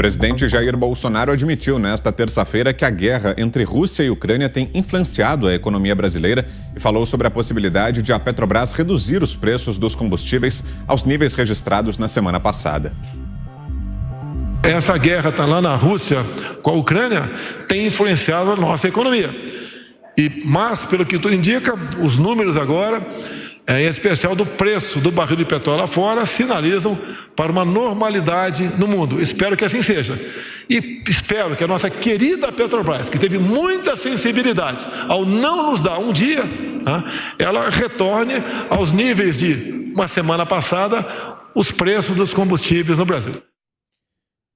presidente Jair Bolsonaro admitiu nesta terça-feira que a guerra entre Rússia e Ucrânia tem influenciado a economia brasileira e falou sobre a possibilidade de a Petrobras reduzir os preços dos combustíveis aos níveis registrados na semana passada. Essa guerra está lá na Rússia com a Ucrânia, tem influenciado a nossa economia. Mas, pelo que tudo indica, os números agora, em especial do preço do barril de petróleo lá fora, sinalizam para uma normalidade no mundo. Espero que assim seja. E espero que a nossa querida Petrobras, que teve muita sensibilidade ao não nos dar um dia, ela retorne aos níveis de uma semana passada, os preços dos combustíveis no Brasil.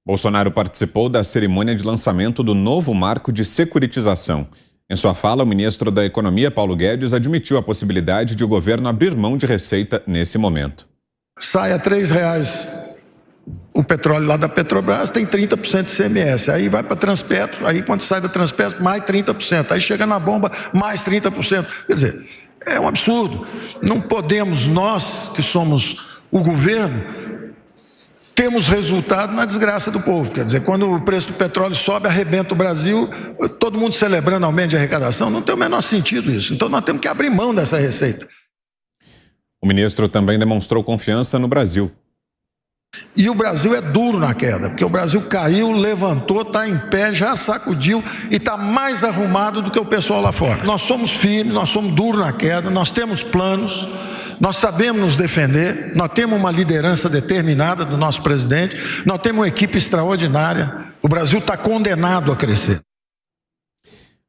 Bolsonaro participou da cerimônia de lançamento do novo marco de securitização. Em sua fala, o ministro da Economia, Paulo Guedes, admitiu a possibilidade de o governo abrir mão de receita nesse momento. Sai a R$3 o petróleo lá da Petrobras, tem 30% de ICMS. Aí vai para a Transpetro, aí quando sai da Transpetro, mais 30%. Aí chega na bomba, mais 30%. Quer dizer, é um absurdo. Não podemos, nós que somos o governo, temos resultado na desgraça do povo. Quer dizer, quando o preço do petróleo sobe, arrebenta o Brasil, todo mundo celebrando aumento de arrecadação, não tem o menor sentido isso. Então nós temos que abrir mão dessa receita. O ministro também demonstrou confiança no Brasil. E o Brasil é duro na queda, porque o Brasil caiu, levantou, está em pé, já sacudiu e está mais arrumado do que o pessoal lá fora. Nós somos firmes, nós somos duros na queda, nós temos planos, nós sabemos nos defender, nós temos uma liderança determinada do nosso presidente, nós temos uma equipe extraordinária, o Brasil está condenado a crescer.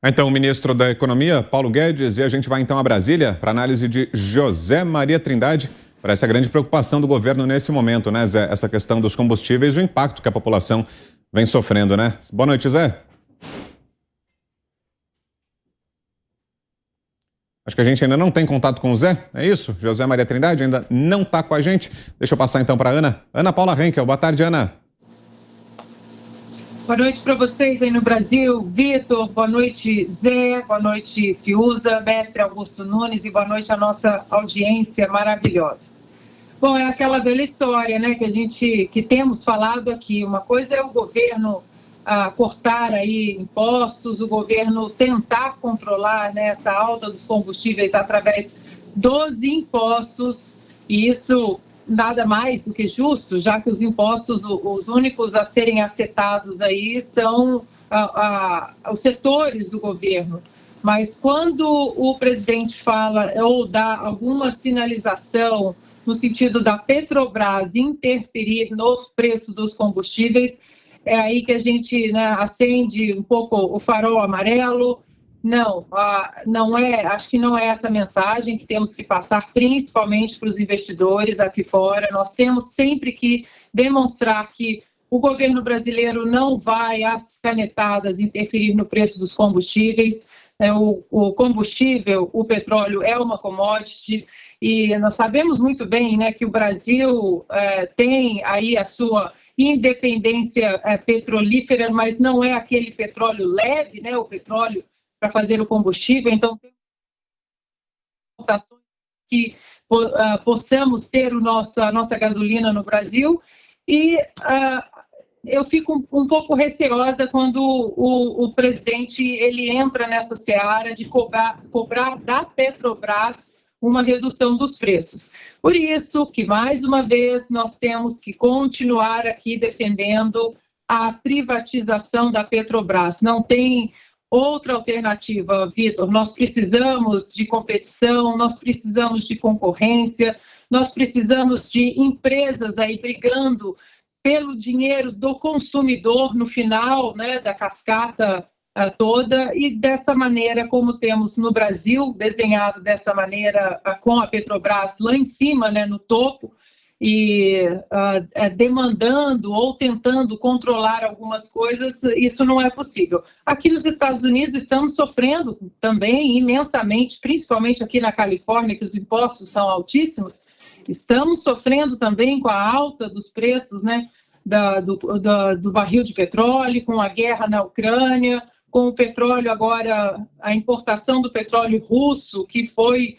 Então, o ministro da Economia, Paulo Guedes, e a gente vai então a Brasília para análise de José Maria Trindade. Parece a grande preocupação do governo nesse momento, né, Zé? Essa questão dos combustíveis e o impacto que a população vem sofrendo, né? Boa noite, Zé. Acho que a gente ainda não tem contato com o Zé, é isso? José Maria Trindade ainda não está com a gente. Deixa eu passar então para Ana. Ana Paula Henkel. Boa tarde, Ana. Boa noite para vocês aí no Brasil. Vitor, boa noite, Zé, boa noite, Fiuza, mestre Augusto Nunes e boa noite à nossa audiência maravilhosa. Bom, é aquela velha história, né, que temos falado aqui. Uma coisa é o governo cortar aí impostos, o governo tentar controlar, né, essa alta dos combustíveis através dos impostos, e isso nada mais do que justo, já que os impostos, os únicos a serem afetados aí são os setores do governo. Mas quando o presidente fala ou dá alguma sinalização no sentido da Petrobras interferir nos preços dos combustíveis, é aí que a gente, né, acende um pouco o farol amarelo. Não, não é, acho que não é essa mensagem que temos que passar, principalmente para os investidores aqui fora. Nós temos sempre que demonstrar que o governo brasileiro não vai, às canetadas, interferir no preço dos combustíveis. O combustível, o petróleo, é uma commodity e nós sabemos muito bem, né, que o Brasil tem aí a sua independência petrolífera, mas não é aquele petróleo leve, né, o petróleo para fazer o combustível. Então, tem que possamos ter a nossa gasolina no Brasil. E eu fico um pouco receosa quando o presidente ele entra nessa seara de cobrar da Petrobras uma redução dos preços. Por isso que, mais uma vez, nós temos que continuar aqui defendendo a privatização da Petrobras. Não tem outra alternativa, Vitor. Nós precisamos de competição, nós precisamos de concorrência, nós precisamos de empresas aí brigando pelo dinheiro do consumidor no final, né, da cascata toda, e dessa maneira, como temos no Brasil, desenhado dessa maneira com a Petrobras lá em cima, né, no topo, e demandando ou tentando controlar algumas coisas, isso não é possível. Aqui nos Estados Unidos estamos sofrendo também imensamente, principalmente aqui na Califórnia, que os impostos são altíssimos, estamos sofrendo também com a alta dos preços, né, do barril de petróleo, com a guerra na Ucrânia, com o petróleo agora, a importação do petróleo russo, que foi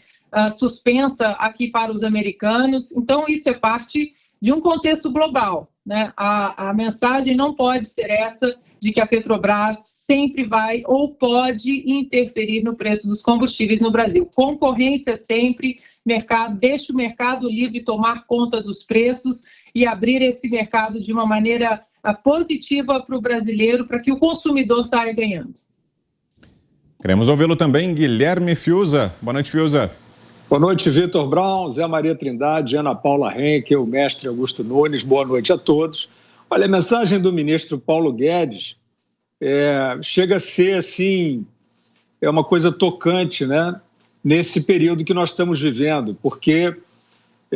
suspensa aqui para os americanos. Então, isso é parte de um contexto global. né? A mensagem não pode ser essa de que a Petrobras sempre vai ou pode interferir no preço dos combustíveis no Brasil. Concorrência sempre, deixa o mercado livre tomar conta dos preços e abrir esse mercado de uma maneira positiva para o brasileiro, para que o consumidor saia ganhando. Queremos ouvi-lo também, Guilherme Fiuza. Boa noite, Fiuza. Boa noite, Vitor Brown, Zé Maria Trindade, Ana Paula Henkel, mestre Augusto Nunes. Boa noite a todos. Olha, a mensagem do ministro Paulo Guedes chega a ser, assim, uma coisa tocante, né? Nesse período que nós estamos vivendo, porque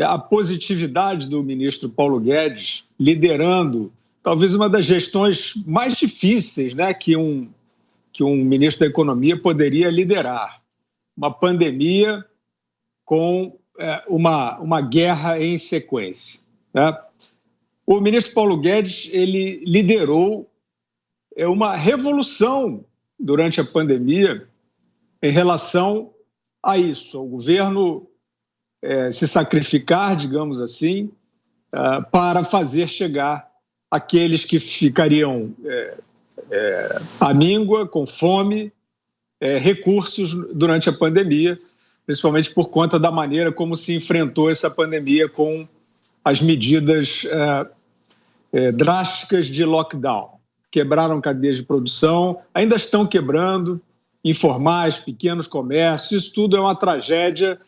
a positividade do ministro Paulo Guedes liderando talvez uma das gestões mais difíceis, né, que um ministro da Economia poderia liderar. Uma pandemia com uma guerra em sequência, né? O ministro Paulo Guedes, ele liderou uma revolução durante a pandemia em relação a isso, ao governo se sacrificar, digamos assim, para fazer chegar aqueles que ficariam à míngua, com fome, recursos durante a pandemia, principalmente por conta da maneira como se enfrentou essa pandemia com as medidas drásticas de lockdown. Quebraram cadeias de produção, ainda estão quebrando, informais, pequenos comércios, isso tudo é uma tragédia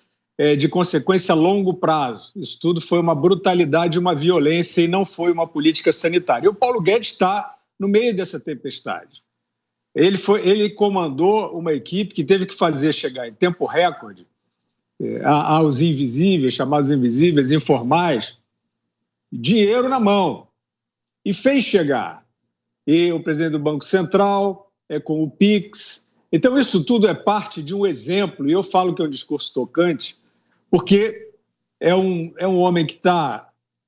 de consequência a longo prazo. Isso tudo foi uma brutalidade, uma violência e não foi uma política sanitária. E o Paulo Guedes está no meio dessa tempestade. Ele comandou uma equipe que teve que fazer chegar em tempo recorde aos invisíveis, chamados invisíveis, informais, dinheiro na mão. E fez chegar. E o presidente do Banco Central, com o PIX. Então, isso tudo é parte de um exemplo, e eu falo que é um discurso tocante, porque é um homem que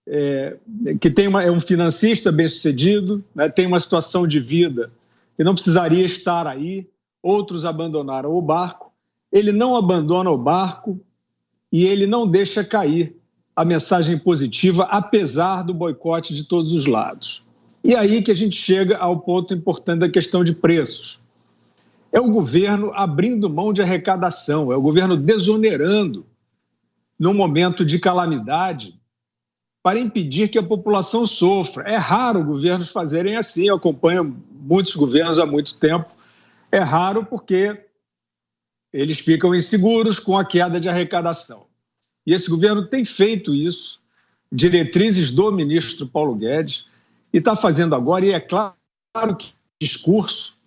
é um financista bem-sucedido, né, tem uma situação de vida que não precisaria estar aí, outros abandonaram o barco, ele não abandona o barco e ele não deixa cair a mensagem positiva, apesar do boicote de todos os lados. E aí que a gente chega ao ponto importante da questão de preços. É o governo abrindo mão de arrecadação, é o governo desonerando num momento de calamidade para impedir que a população sofra. É raro governos fazerem assim, eu acompanho muitos governos há muito tempo. É raro porque eles ficam inseguros com a queda de arrecadação. E esse governo tem feito isso, diretrizes do ministro Paulo Guedes, e está fazendo agora, e é claro que o discurso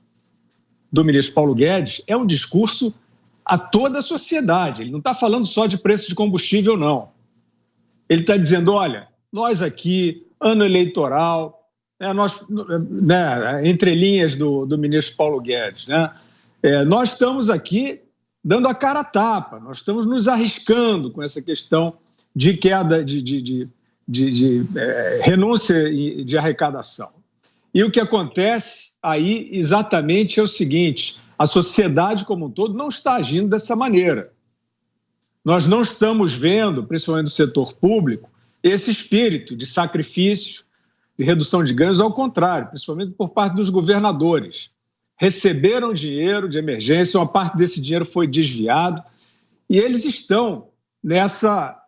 do ministro Paulo Guedes é um discurso a toda a sociedade. Ele não está falando só de preço de combustível, não. Ele está dizendo, olha, nós aqui, ano eleitoral, entre linhas do ministro Paulo Guedes, nós estamos aqui dando a cara a tapa, nós estamos nos arriscando com essa questão de queda, de renúncia de arrecadação. E o que acontece aí exatamente é o seguinte, a sociedade como um todo não está agindo dessa maneira. Nós não estamos vendo, principalmente do setor público, esse espírito de sacrifício, de redução de ganhos, ao contrário, principalmente por parte dos governadores. Receberam dinheiro de emergência, uma parte desse dinheiro foi desviado, e eles estão nessa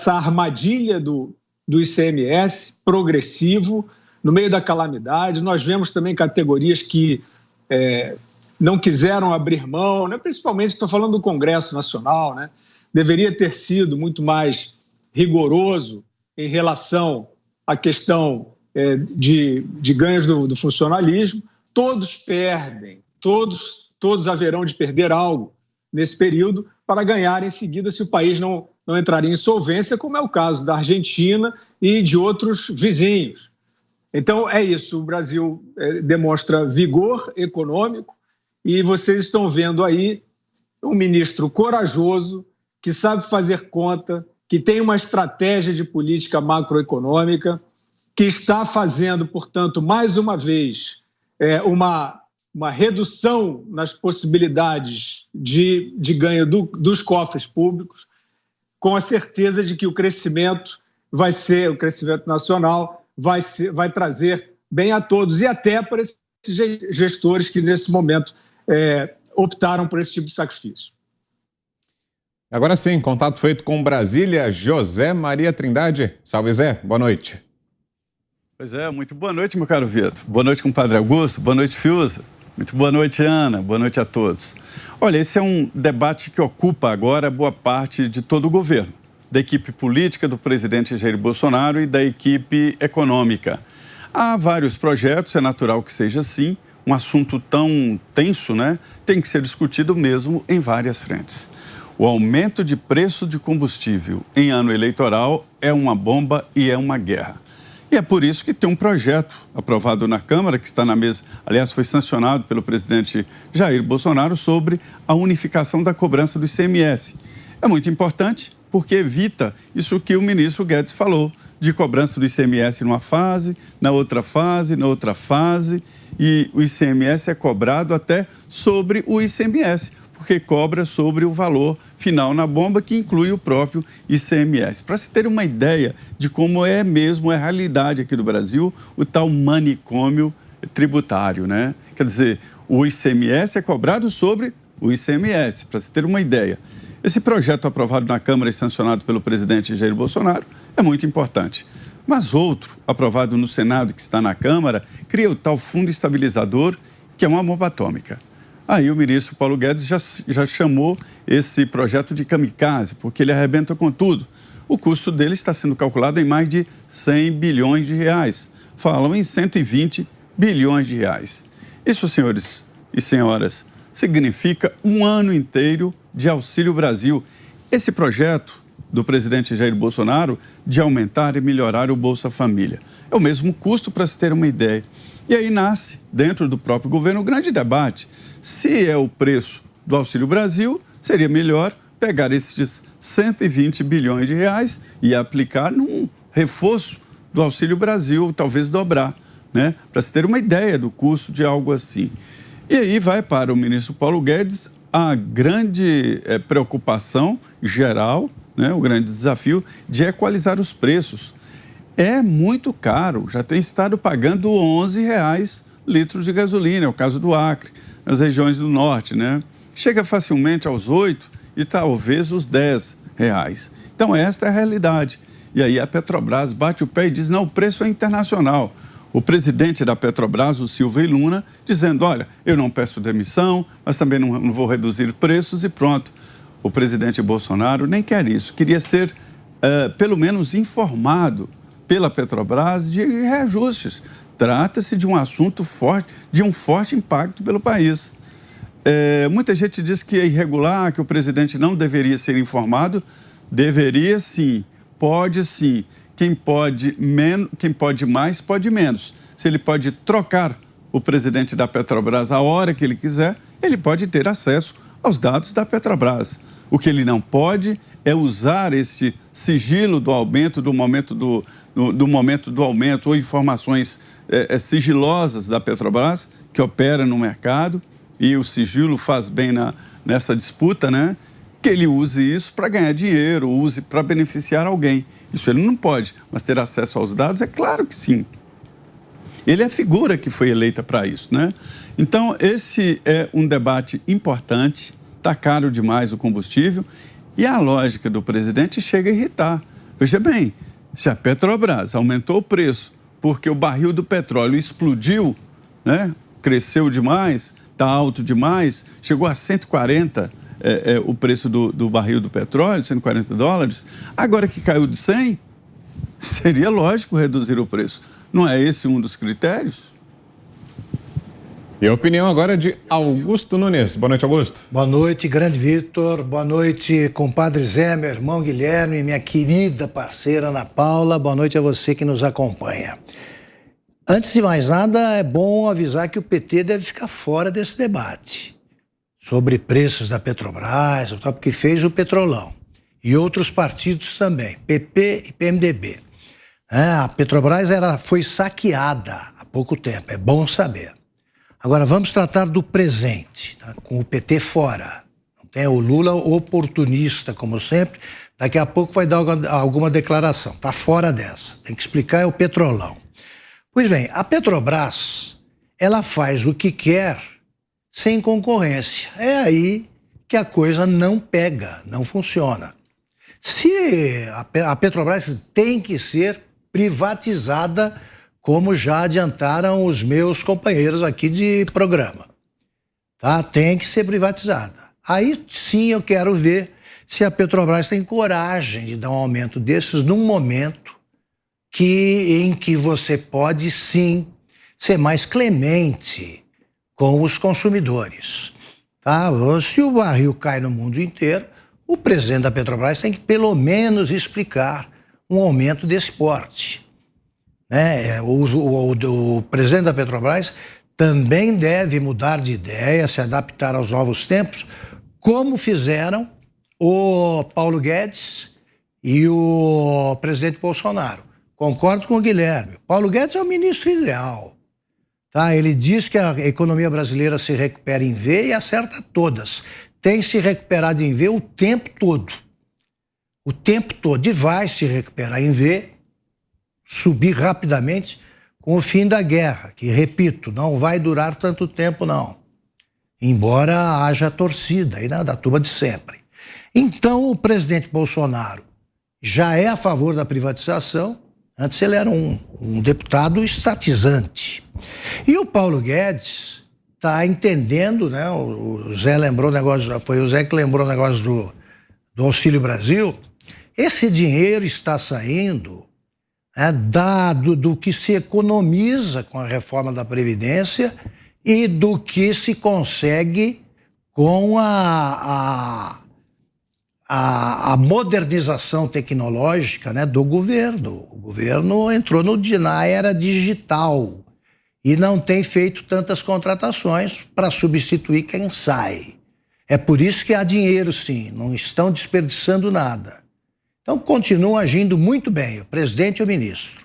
armadilha do ICMS progressivo, no meio da calamidade. Nós vemos também categorias que não quiseram abrir mão, né? Principalmente estou falando do Congresso Nacional, né? Deveria ter sido muito mais rigoroso em relação à questão de ganhos do funcionalismo. Todos perdem, todos haverão de perder algo nesse período para ganhar em seguida se o país não entraria em insolvência, como é o caso da Argentina e de outros vizinhos. Então, é isso, o Brasil demonstra vigor econômico e vocês estão vendo aí um ministro corajoso, que sabe fazer conta, que tem uma estratégia de política macroeconômica, que está fazendo, portanto, mais uma vez, uma redução nas possibilidades de ganho dos cofres públicos, com a certeza de que o crescimento vai ser o crescimento nacional, vai trazer bem a todos e até para esses gestores que, nesse momento, optaram por esse tipo de sacrifício. Agora sim, contato feito com Brasília, José Maria Trindade. Salve, Zé, boa noite. Pois é, muito boa noite, meu caro Vitor. Boa noite, compadre Augusto. Boa noite, Fiuza. Muito boa noite, Ana. Boa noite a todos. Olha, esse é um debate que ocupa agora boa parte de todo o governo, da equipe política do presidente Jair Bolsonaro e da equipe econômica. Há vários projetos, é natural que seja assim. Um assunto tão tenso, né? Tem que ser discutido mesmo em várias frentes. O aumento de preço de combustível em ano eleitoral é uma bomba e é uma guerra. E é por isso que tem um projeto aprovado na Câmara, que está na mesa, aliás, foi sancionado pelo presidente Jair Bolsonaro, sobre a unificação da cobrança do ICMS. É muito importante porque evita isso que o ministro Guedes falou, de cobrança do ICMS numa fase, na outra fase, e o ICMS é cobrado até sobre o ICMS, porque cobra sobre o valor final na bomba, que inclui o próprio ICMS. Para se ter uma ideia de como é mesmo a realidade aqui do Brasil, o tal manicômio tributário, né? Quer dizer, o ICMS é cobrado sobre o ICMS, para se ter uma ideia. Esse projeto aprovado na Câmara e sancionado pelo presidente Jair Bolsonaro é muito importante. Mas outro, aprovado no Senado, que está na Câmara, cria o tal fundo estabilizador, que é uma bomba atômica. Aí o ministro Paulo Guedes já chamou esse projeto de kamikaze, porque ele arrebenta com tudo. O custo dele está sendo calculado em mais de 100 bilhões de reais. Falam em 120 bilhões de reais. Isso, senhores e senhoras, significa um ano inteiro de Auxílio Brasil. Esse projeto do presidente Jair Bolsonaro de aumentar e melhorar o Bolsa Família. É o mesmo custo, para se ter uma ideia. E aí nasce, dentro do próprio governo, um grande debate. Se é o preço do Auxílio Brasil, seria melhor pegar esses 120 bilhões de reais e aplicar num reforço do Auxílio Brasil, talvez dobrar, né? Para se ter uma ideia do custo de algo assim. E aí vai para o ministro Paulo Guedes a grande preocupação geral, né? O grande desafio de equalizar os preços. É muito caro, já tem estado pagando R$11 litros de gasolina, é o caso do Acre, nas regiões do norte, né? Chega facilmente aos 8 e talvez os R$10. Então esta é a realidade. E aí a Petrobras bate o pé e diz, não, o preço é internacional. O presidente da Petrobras, o Silvio Luna, dizendo, olha, eu não peço demissão, mas também não vou reduzir preços e pronto. O presidente Bolsonaro nem quer isso, queria ser, pelo menos, informado pela Petrobras de reajustes. Trata-se de um assunto forte, de um forte impacto pelo país. Muita gente diz que é irregular, que o presidente não deveria ser informado. Deveria sim, pode sim. Quem pode mais, pode menos. Se ele pode trocar o presidente da Petrobras a hora que ele quiser, ele pode ter acesso aos dados da Petrobras. O que ele não pode é usar esse sigilo do aumento, do momento do aumento, ou informações sigilosas da Petrobras, que opera no mercado, e o sigilo faz bem nessa disputa, né? Que ele use isso para ganhar dinheiro, use para beneficiar alguém. Isso ele não pode, mas ter acesso aos dados, é claro que sim. Ele é a figura que foi eleita para isso, né? Então, esse é um debate importante. Está caro demais o combustível e a lógica do presidente chega a irritar. Veja bem, se a Petrobras aumentou o preço porque o barril do petróleo explodiu, né? Cresceu demais, está alto demais, chegou a 140 o preço do barril do petróleo, $140, agora que caiu de 100, seria lógico reduzir o preço. Não é esse um dos critérios? E a opinião agora de Augusto Nunes. Boa noite, Augusto. Boa noite, grande Vitor. Boa noite, compadre Zé, meu irmão Guilherme, minha querida parceira Ana Paula. Boa noite a você que nos acompanha. Antes de mais nada, é bom avisar que o PT deve ficar fora desse debate sobre preços da Petrobras, porque fez o Petrolão. E outros partidos também, PP e PMDB. A Petrobras foi saqueada há pouco tempo, é bom saber. Agora, vamos tratar do presente, tá? Com o PT fora. Não tem o Lula oportunista, como sempre, Daqui a pouco vai dar alguma declaração. Está fora dessa. Tem que explicar, é o Petrolão. Pois bem, a Petrobras, ela faz o que quer sem concorrência. É aí que a coisa não pega, não funciona. Se a Petrobras tem que ser privatizada, como já adiantaram os meus companheiros aqui de programa. Tá? Tem que ser privatizada. Aí sim eu quero ver se a Petrobras tem coragem de dar um aumento desses num momento em que você pode sim ser mais clemente com os consumidores. Tá? Se o barril cai no mundo inteiro, o presidente da Petrobras tem que pelo menos explicar um aumento desse porte. Né? O presidente da Petrobras também deve mudar de ideia, se adaptar aos novos tempos, como fizeram o Paulo Guedes e o presidente Bolsonaro. Concordo com o Guilherme. Paulo Guedes é o ministro ideal. Tá? Ele diz que a economia brasileira se recupera em V e acerta todas. Tem se recuperado em V o tempo todo. O tempo todo. E vai se recuperar em V, subir rapidamente com o fim da guerra, que, repito, não vai durar tanto tempo, não. Embora haja torcida aí, né, da turma de sempre. Então, o presidente Bolsonaro já é a favor da privatização. Antes ele era um deputado estatizante. E o Paulo Guedes está entendendo, né? O Zé lembrou o negócio, foi o Zé que lembrou o negócio do Auxílio Brasil. Esse dinheiro está saindo, né, do que se economiza com a reforma da Previdência e do que se consegue com a modernização tecnológica, né, do governo. O governo entrou na era digital e não tem feito tantas contratações para substituir quem sai. É por isso que há dinheiro, sim, não estão desperdiçando nada. Então, continuam agindo muito bem, o presidente e o ministro.